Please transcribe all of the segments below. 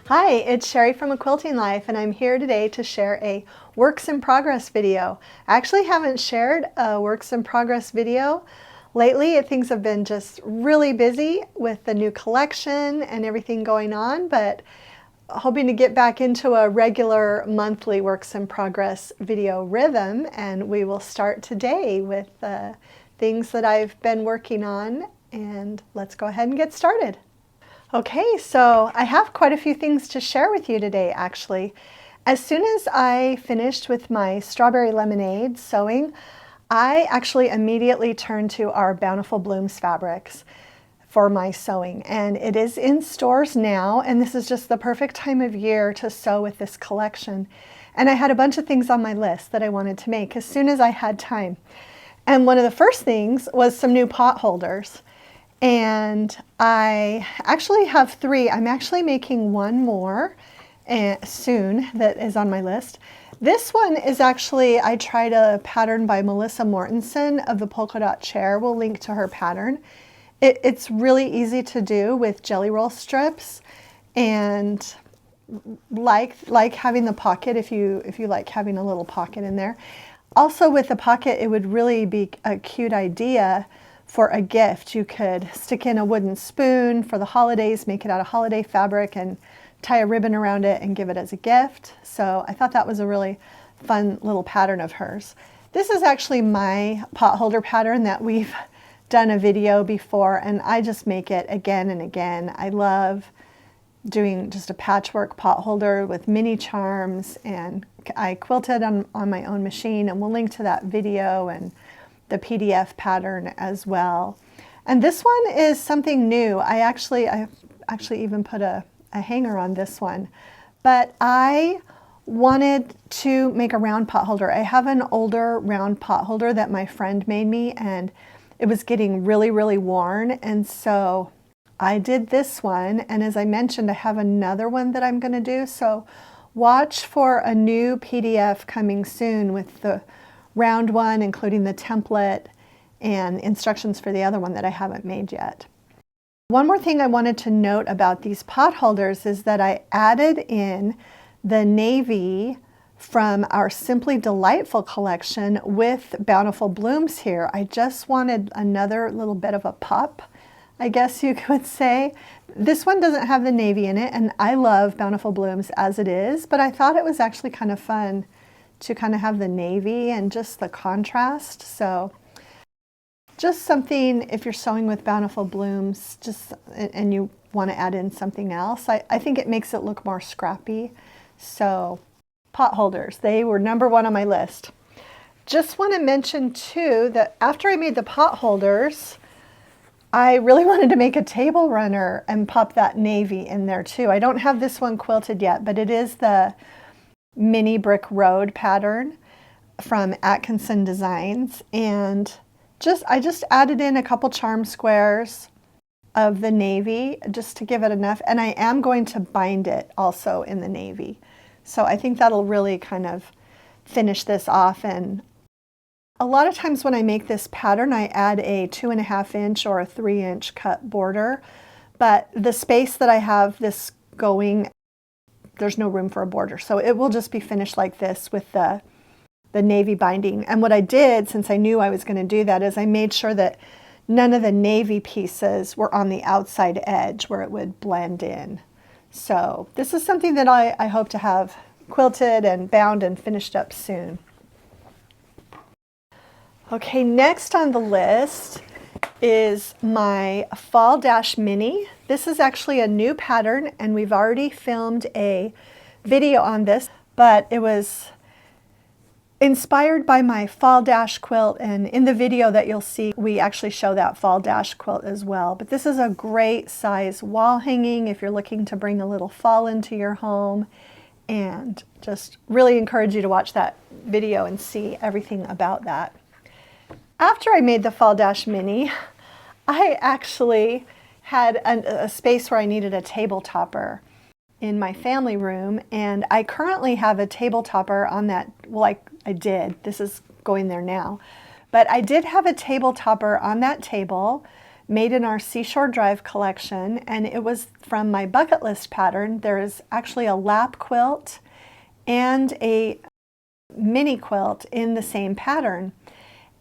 Hi, it's Sherri from A Quilting Life, and I'm here today to share a works in progress video. I actually haven't shared a works in progress video lately. Things have been just really busy with the new collection and everything going on, but hoping to get back into a regular monthly works in progress video rhythm, and we will start today with things that I've been working on, and let's go ahead and get started. Okay, so I have quite a few things to share with you today, actually. As soon as I finished with my strawberry lemonade sewing, I actually immediately turned to our Bountiful Blooms fabrics for my sewing, and it is in stores now, and this is just the perfect time of year to sew with this collection. And I had a bunch of things on my list that I wanted to make as soon as I had time. And one of the first things was some new pot holders. And I actually have three. I'm actually making one more soon that is on my list. This one is actually, I tried a pattern by Melissa Mortensen of the Polka Dot Chair. We'll link to her pattern. It's really easy to do with jelly roll strips, and like having the pocket if you like having a little pocket in there. Also with the pocket, it would really be a cute idea for a gift. You could stick in a wooden spoon for the holidays, make it out of holiday fabric and tie a ribbon around it and give it as a gift. So I thought that was a really fun little pattern of hers. This is actually my pot holder pattern that we've done a video before, and I just make it again and again. I love doing just a patchwork pot holder with mini charms, and I quilted on my own machine, and we'll link to that video and the PDF pattern as well. And this one is something new. I actually even put a hanger on this one, but I wanted to make a round pot holder. I have an older round pot holder that my friend made me, and it was getting really worn, and so I did this one. And as I mentioned, I have another one that I'm going to do, so watch for a new PDF coming soon with the round one, including the template and instructions for the other one that I haven't made yet. One more thing I wanted to note about these pot holders is that I added in the navy from our Simply Delightful collection with Bountiful Blooms here. I just wanted another little bit of a pop, I guess you could say. This one doesn't have the navy in it, and I love Bountiful Blooms as it is, but I thought it was actually kind of fun to kind of have the navy and just the contrast. So just something, if you're sewing with Bountiful Blooms, and you want to add in something else, I think it makes it look more scrappy. So pot holders, they were number one on my list. Just want to mention too that after I made the pot holders, I really wanted to make a table runner and pop that navy in there too. I don't have this one quilted yet, but it is the Mini Brick Road pattern from Atkinson Designs, and I just added in a couple charm squares of the navy just to give it enough, and I am going to bind it also in the navy. So I think that'll really kind of finish this off. And a lot of times when I make this pattern, I add a 2.5 inch or a 3 inch cut border, but the space that I have this going, there's no room for a border. So it will just be finished like this with the navy binding. And what I did, since I knew I was going to do that, is I made sure that none of the navy pieces were on the outside edge where it would blend in. So this is something that I hope to have quilted and bound and finished up soon. Okay, next on the list is my Fall Dash Mini. This is actually a new pattern, and we've already filmed a video on this, but it was inspired by my Fall Dash quilt, and in the video that you'll see, we actually show that Fall Dash quilt as well. But this is a great size wall hanging if you're looking to bring a little fall into your home, and just really encourage you to watch that video and see everything about that. After I made the Fall Dash Mini, I actually had a space where I needed a table topper in my family room, and I currently have a table topper on that. Well, I did. This is going there now. But I did have a table topper on that table made in our Seashore Drive collection, and it was from my bucket list pattern. There is actually a lap quilt and a mini quilt in the same pattern.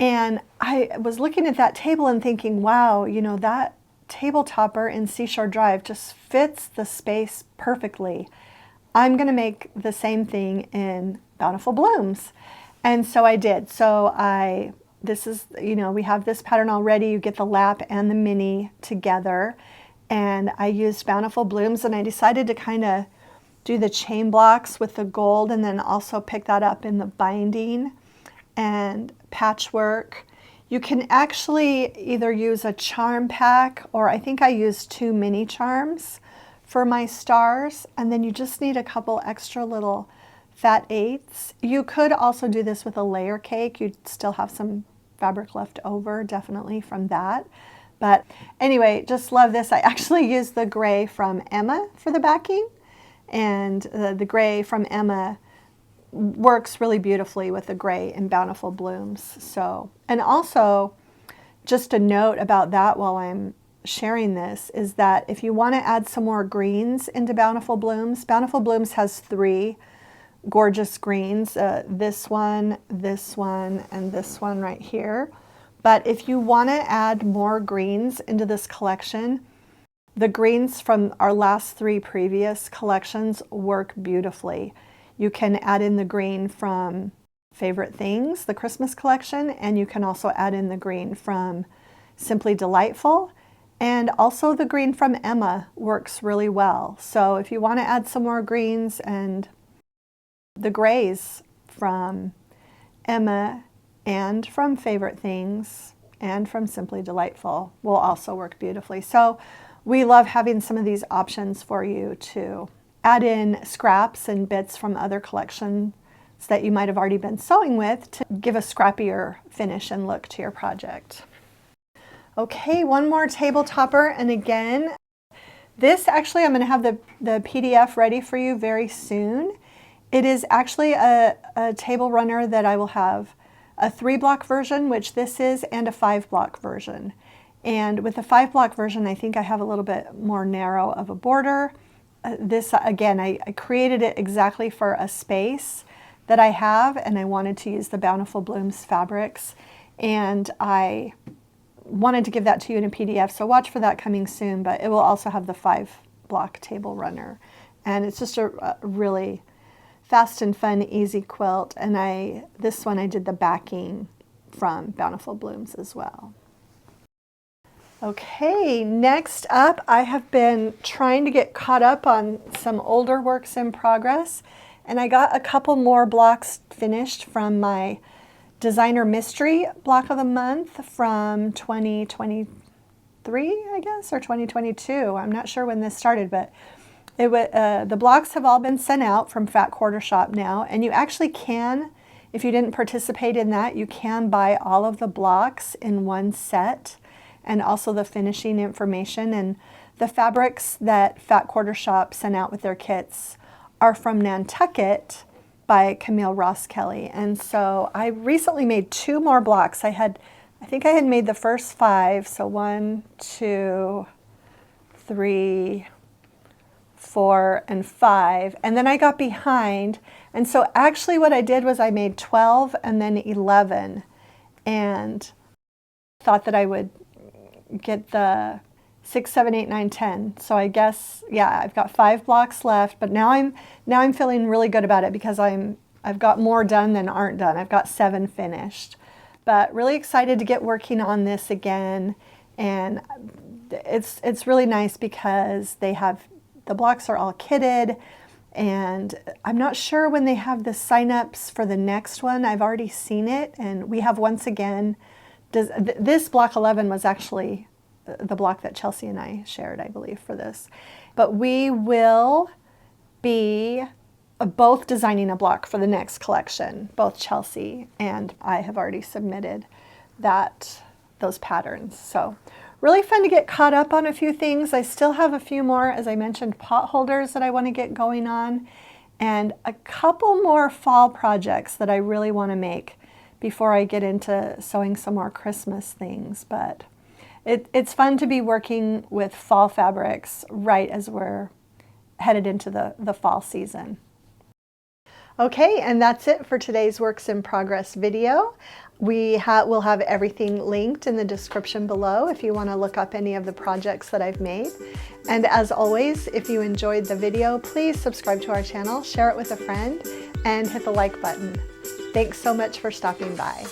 And I was looking at that table and thinking, wow, you know, that table topper in Seashore Drive just fits the space perfectly. I'm going to make the same thing in Bountiful Blooms. And so I did. So this is, you know, we have this pattern already. You get the lap and the mini together. And I used Bountiful Blooms, and I decided to kind of do the chain blocks with the gold and then also pick that up in the binding and patchwork. You can actually either use a charm pack, or I think I used 2 mini charms for my stars, and then you just need a couple extra little fat 8s. You could also do this with a layer cake. You'd still have some fabric left over, definitely, from that. But anyway, just love this. I actually used the gray from Emma for the backing, and the gray from Emma works really beautifully with the gray in Bountiful Blooms. So, and also, just a note about that while I'm sharing this is that if you want to add some more greens into Bountiful Blooms has 3 gorgeous greens, this one, and this one right here. But if you want to add more greens into this collection, the greens from our last 3 previous collections work beautifully. You can add in the green from Favorite Things, the Christmas collection, and you can also add in the green from Simply Delightful. And also the green from Emma works really well. So if you want to add some more greens, and the grays from Emma and from Favorite Things and from Simply Delightful will also work beautifully. So we love having some of these options for you to add in scraps and bits from other collections that you might have already been sewing with to give a scrappier finish and look to your project. Okay, one more table topper, and again, this actually I'm going to have the PDF ready for you very soon. It is actually a table runner that I will have a 3-block version, which this is, and a 5-block version. And with the 5-block version, I think I have a little bit more narrow of a border. This, again, I created it exactly for a space that I have, and I wanted to use the Bountiful Blooms fabrics. And I wanted to give that to you in a PDF, so watch for that coming soon, but it will also have the 5-block table runner. And it's just a really fast and fun, easy quilt. And this one I did the backing from Bountiful Blooms as well. Okay, next up, I have been trying to get caught up on some older works in progress, and I got a couple more blocks finished from my Designer Mystery Block of the Month from 2023, I guess, or 2022. I'm not sure when this started, but the blocks have all been sent out from Fat Quarter Shop now, and you actually can, if you didn't participate in that, you can buy all of the blocks in one set, and also the finishing information. And the fabrics that Fat Quarter Shop sent out with their kits are from Nantucket by Camille Ross Kelly. And so I recently made 2 more blocks. I think I had made the first 5, so 1, 2, 3, 4, and 5, and then I got behind. And so actually what I did was I made 12 and then 11, and thought that I would get the 6, 7, 8, 9, 10. So I guess, yeah, I've got 5 blocks left, but now I'm feeling really good about it because I've got more done than aren't done. I've got 7 finished, but really excited to get working on this again. And it's really nice because the blocks are all kitted, and I'm not sure when they have the sign-ups for the next one. I've already seen it, and we have once again. This block 11 was actually the block that Chelsea and I shared, I believe, for this. But we will be both designing a block for the next collection. Both Chelsea and I have already submitted those patterns. So really fun to get caught up on a few things. I still have a few more, as I mentioned, pot holders that I want to get going on, and a couple more fall projects that I really want to make before I get into sewing some more Christmas things. But It's fun to be working with fall fabrics right as we're headed into the fall season. Okay, and that's it for today's Works in Progress video. We'll have everything linked in the description below if you want to look up any of the projects that I've made. And as always, if you enjoyed the video, please subscribe to our channel, share it with a friend, and hit the like button. Thanks so much for stopping by.